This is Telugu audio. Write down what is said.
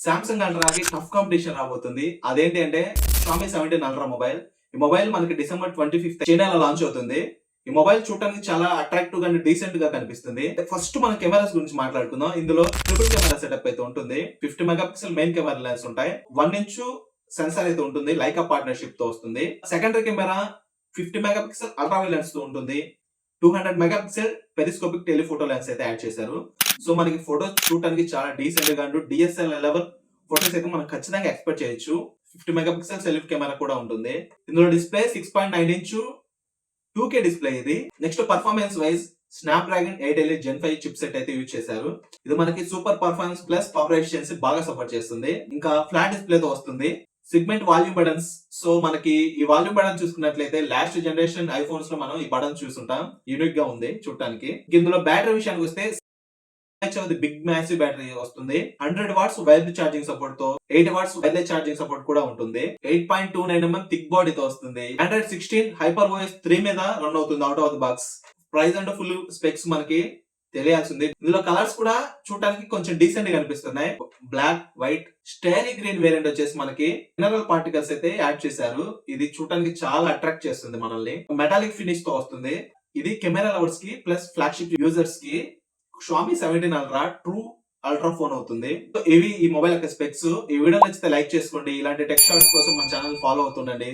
సామ్సంగ్ అల్ట్రాకి టఫ్ కాంపిటీషన్ రాబోతుంది. అదేంటి అంటే Xiaomi 17 అల్ట్రా మొబైల్. ఈ మొబైల్ మనకి డిసెంబర్ 25 చైనాలో లాంచ్ అవుతుంది. ఈ మొబైల్ చూడడానికి చాలా అట్రాక్టివ్ గా డీసెంట్ గా కనిపిస్తుంది. ఫస్ట్ మన కెమెరాస్ గురించి మాట్లాడుకుందాం. ఇందులో ట్రిపుల్ కెమెరా సెటప్ అయితే ఉంటుంది. 50 మెగాపిక్సెల్ మెయిన్ కెమెరా లెన్స్ ఉంటాయి. 1 ఇంచ్ సెన్సార్ అయితే ఉంటుంది. లైకా పార్ట్నర్షిప్ తో వస్తుంది. Secondary camera 50 megapixel ultra wide lens తో ఉంటుంది. 200 మెగాపిక్సెల్ పెరిస్కోపిక్ టెలిఫోటో లెన్స్ అయితే యాడ్ చేశారు. సో మనకి ఫోటోస్ చూడడానికి చాలా డీసెంట్ గా డిఎస్ఎల్ఆర్ లెవెల్ ఫోటోస్ అయితే మనం ఖచ్చితంగా ఎక్స్పెక్ట్ చేయొచ్చు. 50 మెగాపిక్సెల్ సెల్ఫీ కెమెరా కూడా ఉంటుంది. ఇందులో డిస్ప్లే 6.9 ఇంచ్ 2K డిస్ప్లే ఇది. Next performance wise Snapdragon 8 Elite Gen 5 chip set అయితే యూజ్ చేశారు. ఇది మనకి super performance plus power efficiency బాగా సపోర్ట్ చేస్తుంది. ఇంకా ఫ్లాట్ డిస్ప్లే తో వస్తుంది. Segment volume buttons. సో మనకి ఈ వాల్యూమ్ బటన్ చూసుకున్నట్లయితే లాస్ట్ జనరేషన్ ఐఫోన్స్ లో మనం ఈ బటన్ చూస్తుంటాం. యూనిక్ గా ఉంది చూడటానికి. ఇందులో బ్యాటరీ విషయానికి వస్తే బిగ్ మ్యాసివ్ బ్యాటరీ వస్తుంది. 100 వాట్స్ వైర్లెస్ ఛార్జింగ్ సపోర్ట్ తో 8 వాట్స్ వైర్లెస్ ఛార్జింగ్ సపోర్ట్ కూడా ఉంటుంది. 8.29 mm థిక్ బాడీ తో వస్తుంది. Android 16 హైపర్ OS 3 మీద రన్ అవుతుంది out of the box. Price and full specs మనకి తెలియాల్సింది. ఇందులో కలర్స్ కూడా చూడడానికి కొంచెం డీసెంట్ గా కనిపిస్తున్నాయి. బ్లాక్, వైట్, స్టైరీ గ్రీన్ వేరియంట్ వచ్చేసి మనకి మినరల్ పార్టికల్స్ అయితే యాడ్ చేశారు. ఇది చూడడానికి చాలా అట్రాక్ట్ చేస్తుంది మనల్ని. మెటాలిక్ ఫినిష్ తో వస్తుంది. ఇది కెమెరా లవర్స్ కి ప్లస్ ఫ్లాగ్షిప్ యూజర్స్ కి Xiaomi 17 ultra true ultra phone అవుతుంది. సో ఇవి ఈ మొబైల్ యొక్క స్పెక్స్. ఈ వీడియో నచ్చితే లైక్ చేసుకోండి. ఇలాంటి టెక్ షార్ట్స్ కోసం మన ఛానల్ ఫాలో అవుతుండండి.